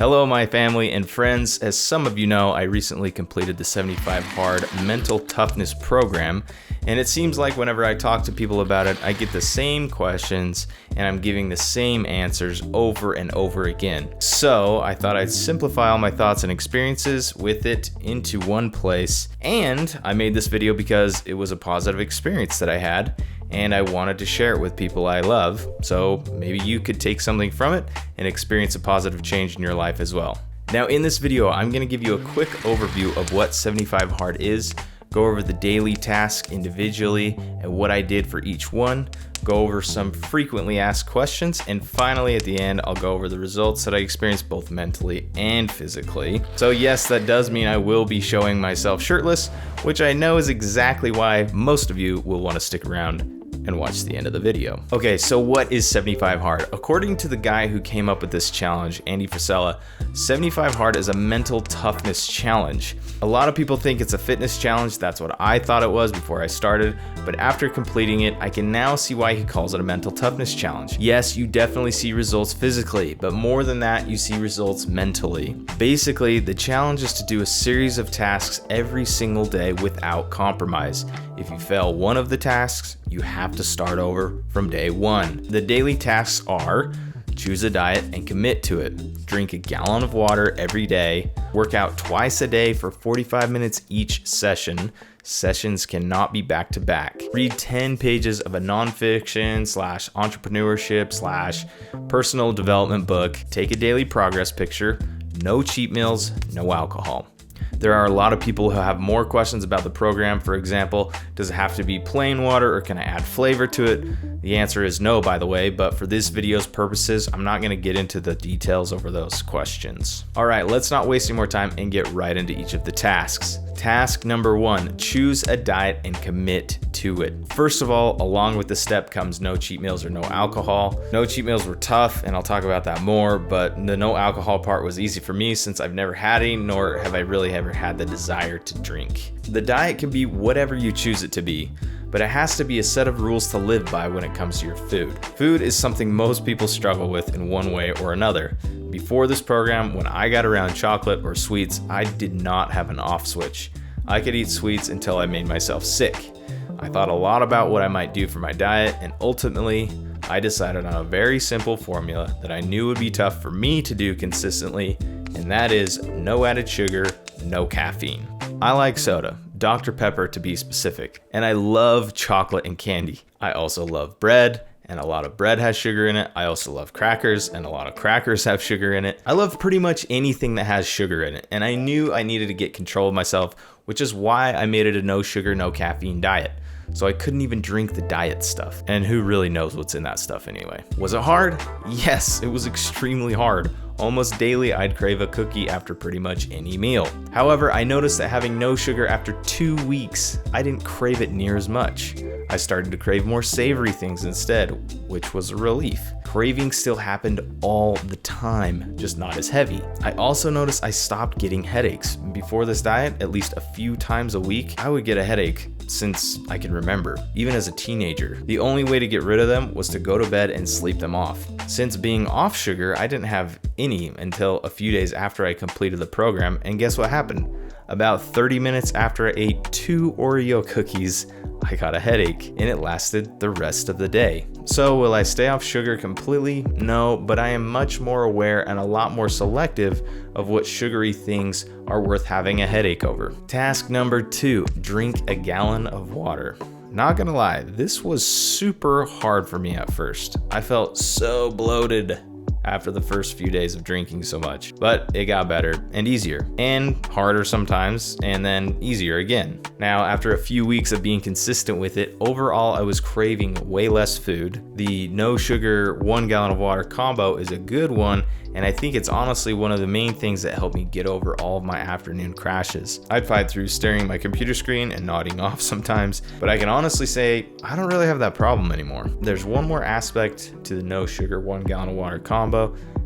Hello, my family and friends. As some of you know, I recently completed the 75 Hard Mental Toughness Program, and it seems like whenever I talk to people about it, I get the same questions and I'm giving the same answers over and over again. So I thought I'd simplify all my thoughts and experiences with it into one place, and I made this video because it was a positive experience that I had, and I wanted to share it with people I love, so maybe you could take something from it and experience a positive change in your life as well. Now in this video, I'm going to give you a quick overview of what 75 Hard is, go over the daily tasks individually and what I did for each one, go over some frequently asked questions, and finally at the end, I'll go over the results that I experienced both mentally and physically. So yes, that does mean I will be showing myself shirtless, which I know is exactly why most of you will want to stick around and watch the end of the video. Okay, so what is 75 Hard? According to the guy who came up with this challenge, Andy Frisella, 75 Hard is a mental toughness challenge. A lot of people think it's a fitness challenge. That's what I thought it was before I started, but after completing it, I can now see why he calls it a mental toughness challenge. Yes, you definitely see results physically, but more than that, you see results mentally. Basically, the challenge is to do a series of tasks every single day without compromise. If you fail one of the tasks, you have to start over from day one. The daily tasks are: choose a diet and commit to it, drink a gallon of water every day, work out twice a day for 45 minutes each session. Sessions cannot be back to back. Read 10 pages of a nonfiction / entrepreneurship / personal development book. Take a daily progress picture. No cheat meals, no alcohol. There are a lot of people who have more questions about the program. For example, does it have to be plain water or can I add flavor to it? The answer is no, by the way, but for this video's purposes, I'm not going to get into the details over those questions. All right, let's not waste any more time and get right into each of the tasks. Task number 1, choose a diet and commit to it. First of all, along with the step comes no cheat meals or no alcohol. No cheat meals were tough, and I'll talk about that more, but the no alcohol part was easy for me since I've never had any, nor have I really ever had the desire to drink. The diet can be whatever you choose it to be, but it has to be a set of rules to live by when it comes to your food. Food is something most people struggle with in one way or another. Before this program, when I got around chocolate or sweets, I did not have an off switch. I could eat sweets until I made myself sick. I thought a lot about what I might do for my diet, and ultimately, I decided on a very simple formula that I knew would be tough for me to do consistently, and that is no added sugar, no caffeine. I like soda, Dr. Pepper to be specific, and I love chocolate and candy. I also love bread, and a lot of bread has sugar in it. I also love crackers, and a lot of crackers have sugar in it. I love pretty much anything that has sugar in it, and I knew I needed to get control of myself, which is why I made it a no sugar, no caffeine diet. So I couldn't even drink the diet stuff, and who really knows what's in that stuff anyway. Was it hard? Yes, it was extremely hard. Almost daily, I'd crave a cookie after pretty much any meal. However, I noticed that having no sugar after 2 weeks, I didn't crave it near as much. I started to crave more savory things instead, which was a relief. Craving still happened all the time, just not as heavy. I also noticed I stopped getting headaches. Before this diet, at least a few times a week, I would get a headache since I can remember, even as a teenager. The only way to get rid of them was to go to bed and sleep them off. Since being off sugar, I didn't have any until a few days after I completed the program, and guess what happened? About 30 minutes after I ate 2 Oreo cookies, I got a headache, and it lasted the rest of the day. So will I stay off sugar completely? No, but I am much more aware and a lot more selective of what sugary things are worth having a headache over. Task number 2, drink a gallon of water. Not gonna lie, this was super hard for me at first. I felt so bloated after the first few days of drinking so much, but it got better and easier, and harder sometimes, and then easier again. Now, after a few weeks of being consistent with it, overall I was craving way less food. The no sugar 1 gallon of water combo is a good one, and I think it's honestly one of the main things that helped me get over all of my afternoon crashes. I'd fight through staring at my computer screen and nodding off sometimes, but I can honestly say I don't really have that problem anymore. There's one more aspect to the no sugar 1 gallon of water combo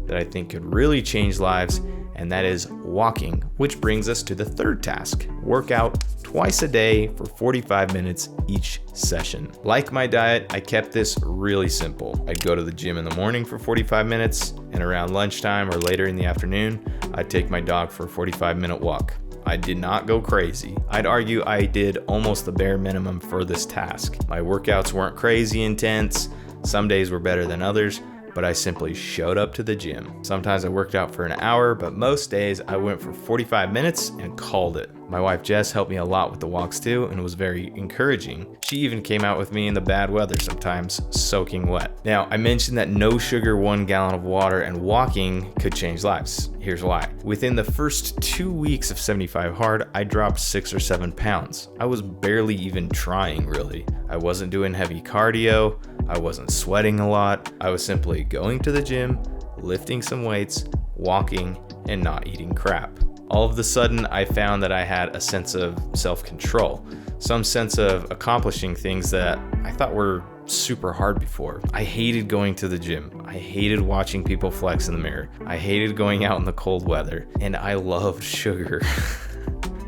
that I think could really change lives, and that is walking, which brings us to the third task: work out twice a day for 45 minutes each session. Like my diet, I kept this really simple. I'd go to the gym in the morning for 45 minutes, and around lunchtime or later in the afternoon, I'd take my dog for a 45-minute walk. I did not go crazy. I'd argue I did almost the bare minimum for this task. My workouts weren't crazy intense. Some days were better than others, but I simply showed up to the gym. Sometimes I worked out for an hour, but most days I went for 45 minutes and called it. My wife Jess helped me a lot with the walks too and was very encouraging. She even came out with me in the bad weather sometimes, soaking wet. Now, I mentioned that no sugar, 1 gallon of water, and walking could change lives. Here's why. Within the first 2 weeks of 75 Hard, I dropped 6 or 7 pounds. I was barely even trying, really. I wasn't doing heavy cardio. I wasn't sweating a lot. I was simply going to the gym, lifting some weights, walking, and not eating crap. All of a sudden, I found that I had a sense of self-control, some sense of accomplishing things that I thought were super hard before. I hated going to the gym. I hated watching people flex in the mirror. I hated going out in the cold weather, and I loved sugar.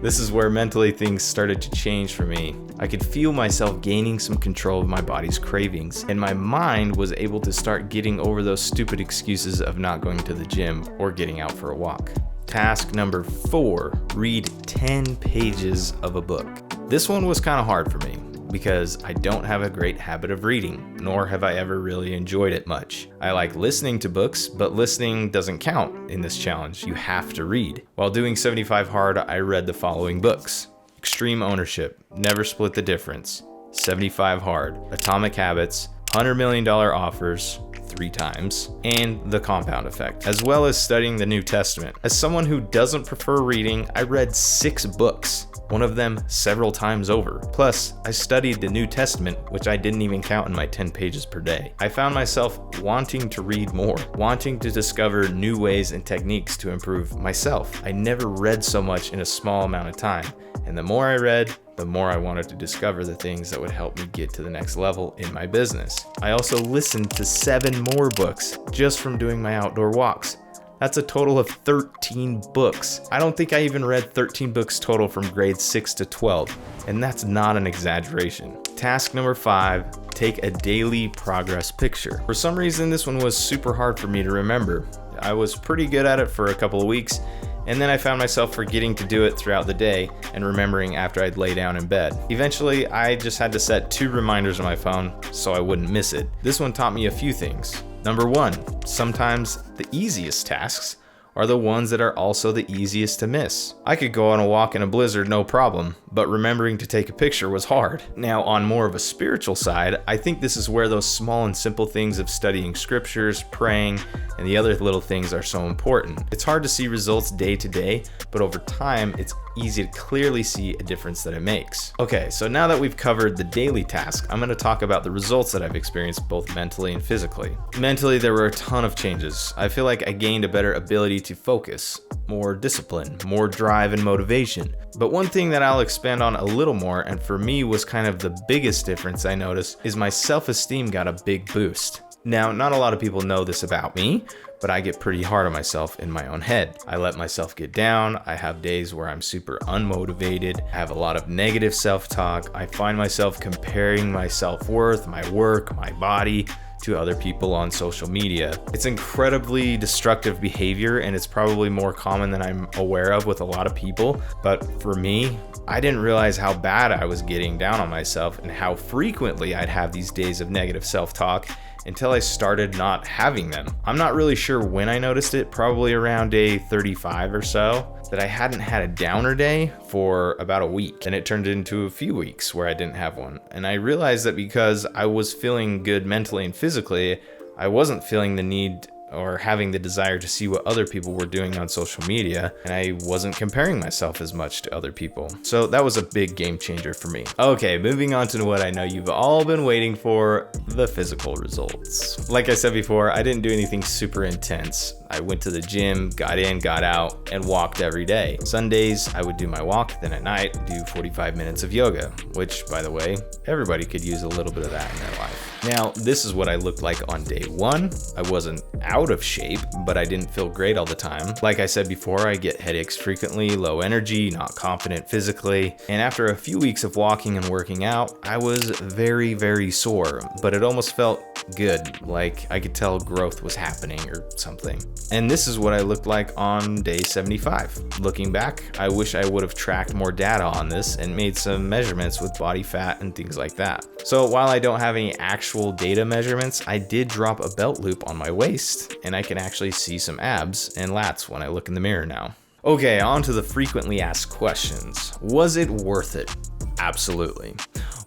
This is where mentally things started to change for me. I could feel myself gaining some control of my body's cravings, and my mind was able to start getting over those stupid excuses of not going to the gym or getting out for a walk. Task number 4, read 10 pages of a book. This one was kind of hard for me because I don't have a great habit of reading, nor have I ever really enjoyed it much. I like listening to books, but listening doesn't count in this challenge. You have to read. While doing 75 Hard, I read the following books: Extreme Ownership, Never Split the Difference, 75 Hard, Atomic Habits, $100 Million Offers, 3 times, and The Compound Effect, as well as studying the New Testament. As someone who doesn't prefer reading, I read 6 books, one of them several times over. Plus, I studied the New Testament, which I didn't even count in my 10 pages per day. I found myself wanting to read more, wanting to discover new ways and techniques to improve myself. I never read so much in a small amount of time, and the more I read, the more I wanted to discover the things that would help me get to the next level in my business. I also listened to 7 more books just from doing my outdoor walks. That's a total of 13 books. I don't think I even read 13 books total from grades 6 to 12, and that's not an exaggeration. Task number 5, take a daily progress picture. For some reason, this one was super hard for me to remember. I was pretty good at it for a couple of weeks, and then I found myself forgetting to do it throughout the day and remembering after I'd lay down in bed. Eventually, I just had to set 2 reminders on my phone so I wouldn't miss it. This one taught me a few things. Number 1, sometimes the easiest tasks are the ones that are also the easiest to miss. I could go on a walk in a blizzard no problem, but remembering to take a picture was hard. Now, on more of a spiritual side, I think this is where those small and simple things of studying scriptures, praying, and the other little things are so important. It's hard to see results day to day, but over time, it's easy to clearly see a difference that it makes. Okay, so now that we've covered the daily task, I'm going to talk about the results that I've experienced both mentally and physically. Mentally, there were a ton of changes. I feel like I gained a better ability to focus, more discipline, more drive and motivation. But one thing that I'll expand on a little more, and for me was kind of the biggest difference I noticed, is my self-esteem got a big boost. Now, not a lot of people know this about me, but I get pretty hard on myself in my own head. I let myself get down. I have days where I'm super unmotivated. I have a lot of negative self-talk. I find myself comparing my self-worth, my work, my body to other people on social media. It's incredibly destructive behavior, and it's probably more common than I'm aware of with a lot of people. But for me, I didn't realize how bad I was getting down on myself and how frequently I'd have these days of negative self-talk until I started not having them. I'm not really sure when I noticed it, probably around day 35 or so, that I hadn't had a downer day for about a week. And it turned into a few weeks where I didn't have one. And I realized that because I was feeling good mentally and physically, I wasn't feeling the need or having the desire to see what other people were doing on social media, and I wasn't comparing myself as much to other people. So that was a big game changer for me. Okay, moving on to what I know you've all been waiting for, the physical results. Like I said before, I didn't do anything super intense. I went to the gym, got in, got out, and walked every day. Sundays, I would do my walk, then at night, do 45 minutes of yoga, which, by the way, everybody could use a little bit of that in their life. Now, this is what I looked like on day 1. I wasn't out of shape, but I didn't feel great all the time. Like I said before, I get headaches frequently, low energy, not confident physically. And after a few weeks of walking and working out, I was very, very sore, but it almost felt good, like I could tell growth was happening or something. And this is what I looked like on day 75. Looking back, I wish I would have tracked more data on this and made some measurements with body fat and things like that. So while I don't have any actual data measurements, I did drop a belt loop on my waist, and I can actually see some abs and lats when I look in the mirror now. Okay, on to the frequently asked questions. Was it worth it? Absolutely.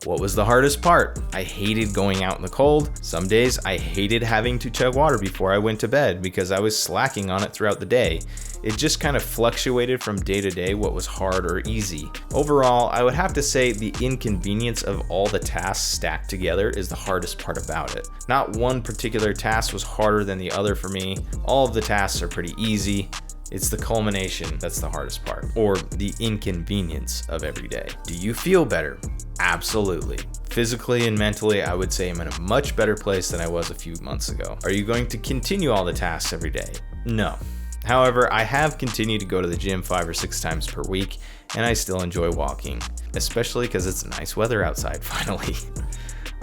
What was the hardest part? I hated going out in the cold. Some days I hated having to chug water before I went to bed because I was slacking on it throughout the day. It just kind of fluctuated from day to day what was hard or easy. Overall, I would have to say the inconvenience of all the tasks stacked together is the hardest part about it. Not one particular task was harder than the other for me. All of the tasks are pretty easy. It's the culmination that's the hardest part, or the inconvenience of every day. Do you feel better? Absolutely. Physically and mentally, I would say I'm in a much better place than I was a few months ago. Are you going to continue all the tasks every day? No. However, I have continued to go to the gym 5 or 6 times per week, and I still enjoy walking, especially because it's nice weather outside finally.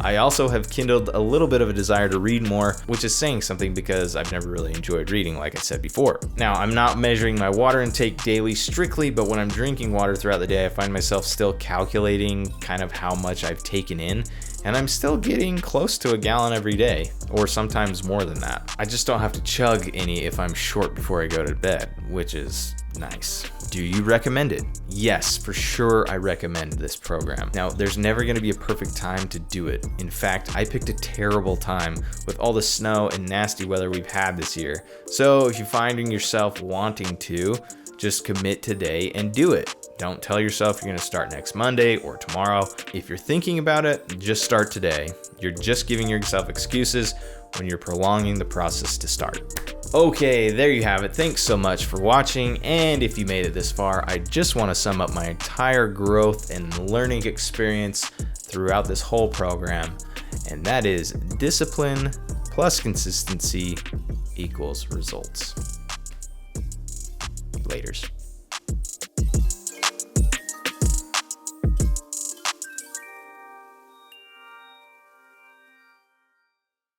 I also have kindled a little bit of a desire to read more, which is saying something because I've never really enjoyed reading, like I said before. Now, I'm not measuring my water intake daily strictly, but when I'm drinking water throughout the day, I find myself still calculating kind of how much I've taken in, and I'm still getting close to a gallon every day, or sometimes more than that. I just don't have to chug any if I'm short before I go to bed, which is nice. Do you recommend it? Yes, for sure I recommend this program. Now, there's never gonna be a perfect time to do it. In fact, I picked a terrible time with all the snow and nasty weather we've had this year. So if you're finding yourself wanting to, just commit today and do it. Don't tell yourself you're gonna start next Monday or tomorrow. If you're thinking about it, just start today. You're just giving yourself excuses when you're prolonging the process to start. Okay, there you have it. Thanks so much for watching. And if you made it this far, I just want to sum up my entire growth and learning experience throughout this whole program. And that is discipline plus consistency equals results. Laters.